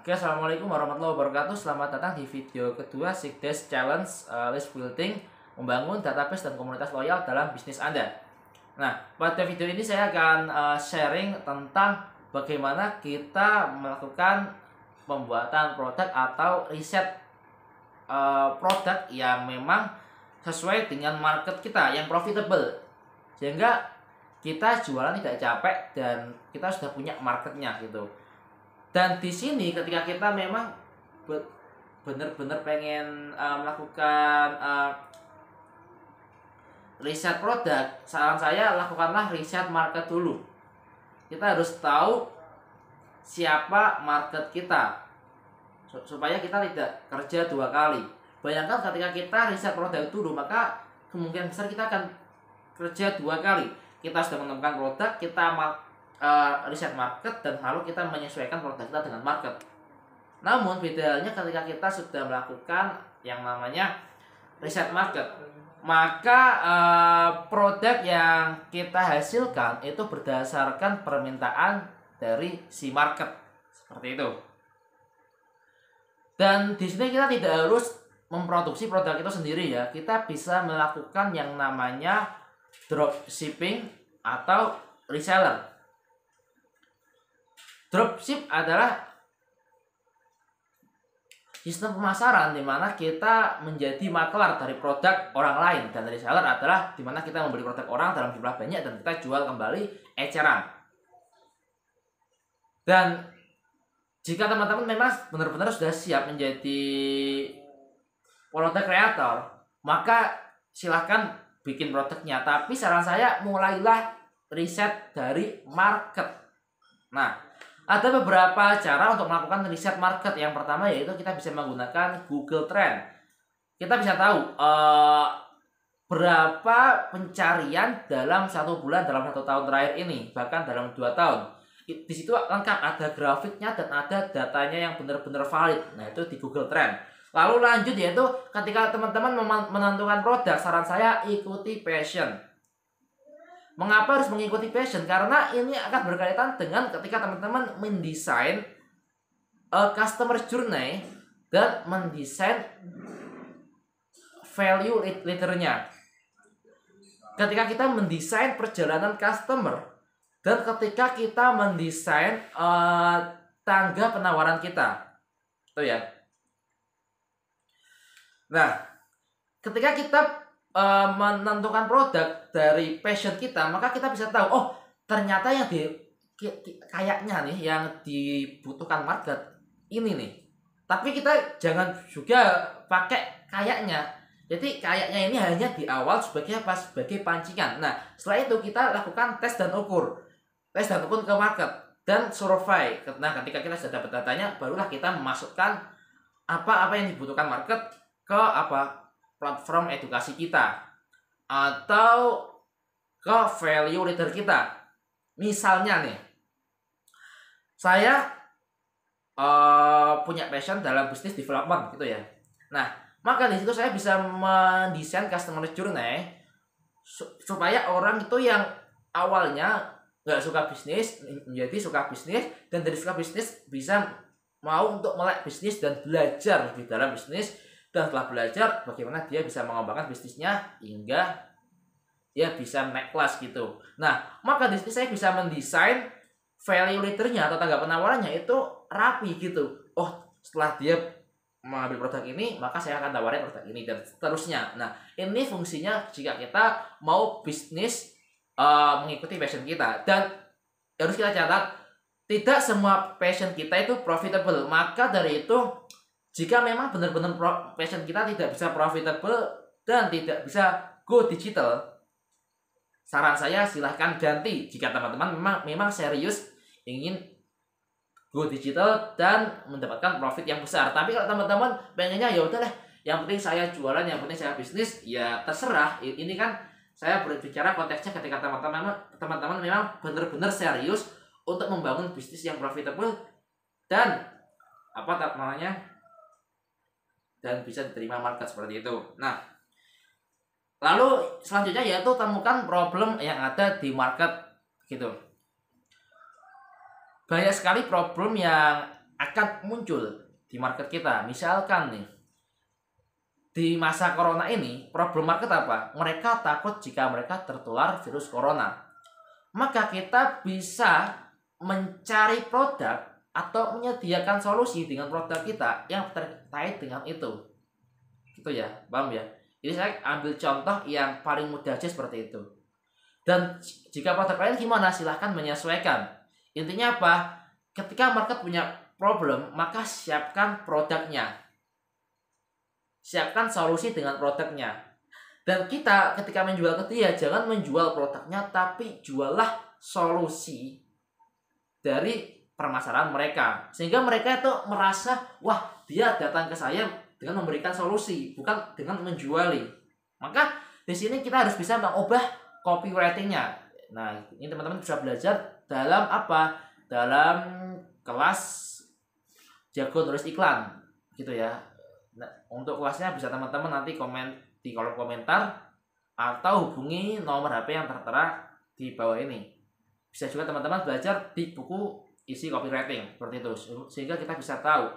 Oke, assalamualaikum warahmatullahi wabarakatuh. Selamat datang di video kedua Sigdes Challenge List Building, membangun database dan komunitas loyal dalam bisnis Anda. Nah, pada video ini saya akan sharing tentang bagaimana kita melakukan pembuatan produk atau riset produk yang memang sesuai dengan market kita, yang profitable, sehingga kita jualan tidak capek dan kita sudah punya marketnya gitu. Dan di sini ketika kita memang benar-benar pengen melakukan riset produk, saran saya lakukanlah riset market dulu. Kita harus tahu siapa market kita supaya kita tidak kerja dua kali. Bayangkan ketika kita riset produk dulu, maka kemungkinan besar kita akan kerja dua kali. Kita sudah menemukan produk, kita riset market, dan lalu kita menyesuaikan produk kita dengan market. Namun bedanya ketika kita sudah melakukan yang namanya riset market, maka produk yang kita hasilkan itu berdasarkan permintaan dari si market, seperti itu. Dan di sini kita tidak harus memproduksi produk itu sendiri ya. Kita bisa melakukan yang namanya dropshipping atau reseller. Dropship adalah sistem pemasaran di mana kita menjadi maklar dari produk orang lain, dan reseller adalah di mana kita membeli produk orang dalam jumlah banyak dan kita jual kembali eceran. Dan jika teman-teman memang benar-benar sudah siap menjadi produk kreator, maka silahkan bikin produknya. Tapi saran saya, mulailah riset dari market. Nah, ada beberapa cara untuk melakukan riset market. Yang pertama yaitu kita bisa menggunakan Google Trend. Kita bisa tahu berapa pencarian dalam 1 bulan, dalam 1 tahun terakhir ini, bahkan dalam 2 tahun. Di situ lengkap, ada grafiknya dan ada datanya yang benar-benar valid. Nah, itu di Google Trend. Lalu lanjut yaitu ketika teman-teman menentukan produk, saran saya ikuti passion. Mengapa harus mengikuti passion? Karena ini akan berkaitan dengan ketika teman-teman mendesain customer journey dan mendesain value leader-nya. Ketika kita mendesain perjalanan customer dan ketika kita mendesain tangga penawaran kita, itu ya. Nah, ketika kita menentukan produk dari passion kita, maka kita bisa tahu, oh ternyata yang kayaknya nih yang dibutuhkan market ini nih. Tapi kita jangan juga pakai kayaknya. Jadi kayaknya ini hanya di awal sebagai apa? Sebagai pancingan. Nah, setelah itu kita lakukan tes dan ukur. Tes dan ukur ke market dan survei. Nah, ketika kita sudah dapat datanya, barulah kita memasukkan apa-apa yang dibutuhkan market ke platform edukasi kita atau ke value leader kita. Misalnya nih, saya punya passion dalam bisnis development gitu ya. Nah, maka di situ saya bisa mendesain customer journey supaya orang itu yang awalnya nggak suka bisnis menjadi suka bisnis, dan dari suka bisnis bisa mau untuk melek bisnis dan belajar lebih dalam bisnis. Dan setelah belajar bagaimana dia bisa mengembangkan bisnisnya hingga dia bisa naik kelas gitu. Nah, maka di sini saya bisa mendesain value leader-nya atau tangga penawarannya itu rapi gitu. Oh, setelah dia mengambil produk ini, maka saya akan tawarin produk ini dan seterusnya. Nah, ini fungsinya jika kita mau bisnis mengikuti passion kita. Dan harus kita catat, tidak semua passion kita itu profitable. Maka dari itu, jika memang benar-benar passion kita tidak bisa profitable dan tidak bisa go digital, saran saya silahkan ganti. Jika teman-teman memang serius ingin go digital dan mendapatkan profit yang besar. Tapi kalau teman-teman pengennya ya udahlah, yang penting saya jualan, yang penting saya bisnis, ya terserah. Ini kan saya berbicara konteksnya ketika teman-teman memang benar-benar serius untuk membangun bisnis yang profitable dan dan bisa diterima market seperti itu. Nah, lalu selanjutnya yaitu temukan problem yang ada di market gitu. Banyak sekali problem yang akan muncul di market kita. Misalkan nih, di masa corona ini, problem market apa? Mereka takut jika mereka tertular virus corona. Maka kita bisa mencari produk atau menyediakan solusi dengan produk kita yang terkait dengan itu. Gitu ya, paham ya? Jadi saya ambil contoh yang paling mudah aja seperti itu. Dan jika produk lain gimana? Silahkan menyesuaikan. Intinya apa? Ketika market punya problem, maka siapkan produknya. Siapkan solusi dengan produknya. Dan kita ketika menjual ke dia, jangan menjual produknya, tapi jualah solusi dari permasalahan mereka. Sehingga mereka itu merasa, wah, dia datang ke saya dengan memberikan solusi, bukan dengan menjuali. Maka di sini kita harus bisa mengubah copywritingnya. Nah, ini teman-teman bisa belajar dalam apa? Dalam kelas jago nulis iklan, gitu ya. Nah, untuk kelasnya bisa teman-teman nanti komen di kolom komentar atau hubungi nomor HP yang tertera di bawah ini. Bisa juga teman-teman belajar di buku isi copywriting seperti itu, sehingga kita bisa tahu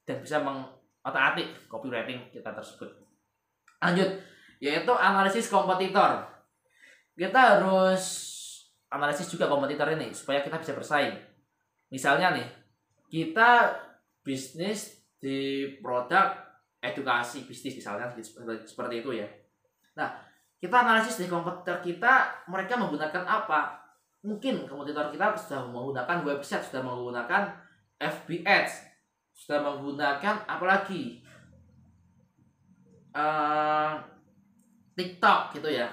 dan bisa mengotak-atik copywriting kita tersebut. Lanjut, yaitu analisis kompetitor. Kita harus analisis juga kompetitor ini supaya kita bisa bersaing. Misalnya nih, kita bisnis di produk edukasi bisnis misalnya seperti itu ya. Nah, kita analisis di kompetitor kita, mereka menggunakan apa? Mungkin kompetitor kita sudah menggunakan website, sudah menggunakan FB Ads, sudah menggunakan apalagi TikTok gitu ya.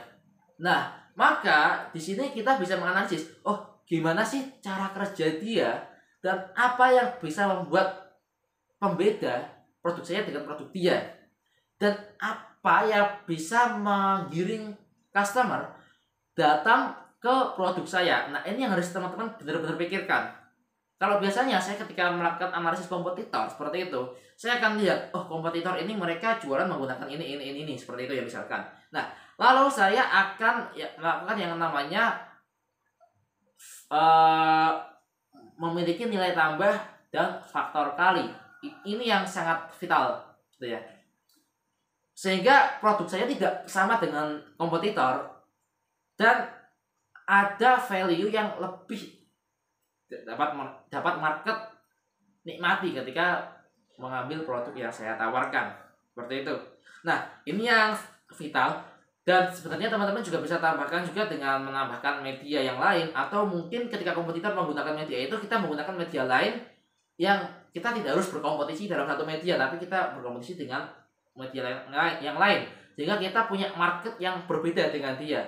Nah, maka di sini kita bisa menganalisis, oh gimana sih cara kerja dia dan apa yang bisa membuat pembeda produk saya dengan produk dia, dan apa yang bisa menggiring customer datang ke produk saya. Nah, ini yang harus teman-teman benar-benar pikirkan. Kalau biasanya saya ketika melakukan analisis kompetitor seperti itu, saya akan lihat, oh kompetitor ini mereka jualan menggunakan ini seperti itu ya misalkan. Nah, lalu saya akan melakukan yang namanya memiliki nilai tambah dan faktor kali. Ini yang sangat vital, gitu ya. Sehingga produk saya tidak sama dengan kompetitor dan ada value yang lebih dapat market nikmati ketika mengambil produk yang saya tawarkan, seperti itu. Nah, ini yang vital. Dan sebenarnya teman-teman juga bisa tambahkan juga dengan menambahkan media yang lain, atau mungkin ketika kompetitor menggunakan media itu, kita menggunakan media lain yang kita tidak harus berkompetisi dalam satu media, tapi kita berkompetisi dengan media yang lain, sehingga kita punya market yang berbeda dengan dia.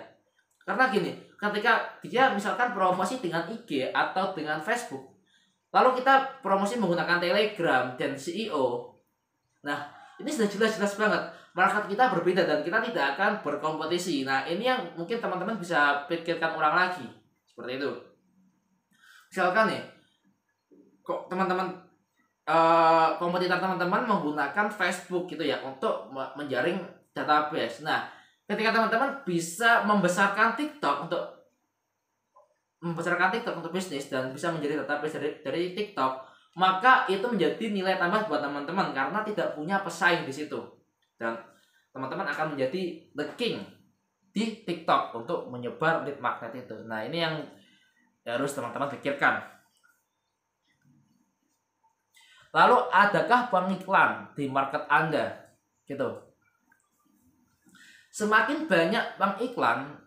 Karena gini, ketika dia misalkan promosi dengan IG atau dengan Facebook, lalu kita promosi menggunakan Telegram dan CEO, nah ini sudah jelas-jelas banget market kita berbeda dan kita tidak akan berkompetisi. Nah, ini yang mungkin teman-teman bisa pikirkan ulang lagi, seperti itu. Misalkan nih, kok teman-teman kompetitor teman-teman menggunakan Facebook gitu ya untuk menjaring database. Nah, ketika teman-teman bisa membesarkan TikTok untuk bisnis dan bisa menjadi database dari TikTok, maka itu menjadi nilai tambah buat teman-teman karena tidak punya pesaing di situ. Dan teman-teman akan menjadi the king di TikTok untuk menyebar lead magnet itu. Nah, ini yang harus teman-teman pikirkan. Lalu, adakah pengiklan di market Anda? Gitu. Semakin banyak pengiklan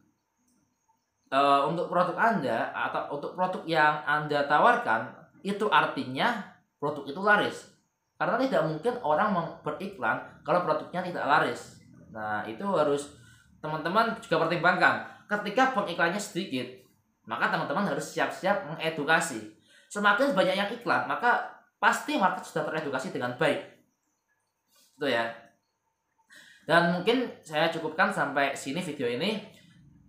untuk produk Anda atau untuk produk yang Anda tawarkan, itu artinya produk itu laris. Karena tidak mungkin orang beriklan kalau produknya tidak laris. Nah, itu harus teman-teman juga pertimbangkan. Ketika pengiklannya sedikit, maka teman-teman harus siap-siap mengedukasi. Semakin banyak yang iklan, maka pasti market sudah teredukasi dengan baik. Itu ya. Dan mungkin saya cukupkan sampai sini video ini.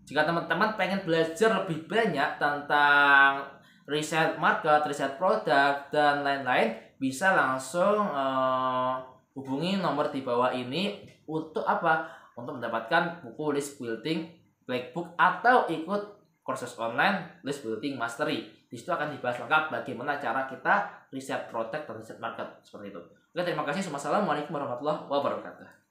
Jika teman-teman pengen belajar lebih banyak tentang riset market, riset produk, dan lain-lain, bisa langsung hubungi nomor di bawah ini untuk apa? Untuk mendapatkan buku List Building Black Book atau ikut kursus online List Building Mastery. Di situ akan dibahas lengkap bagaimana cara kita riset produk dan riset market seperti itu. Oke, terima kasih. Wassalamualaikum warahmatullahi wabarakatuh.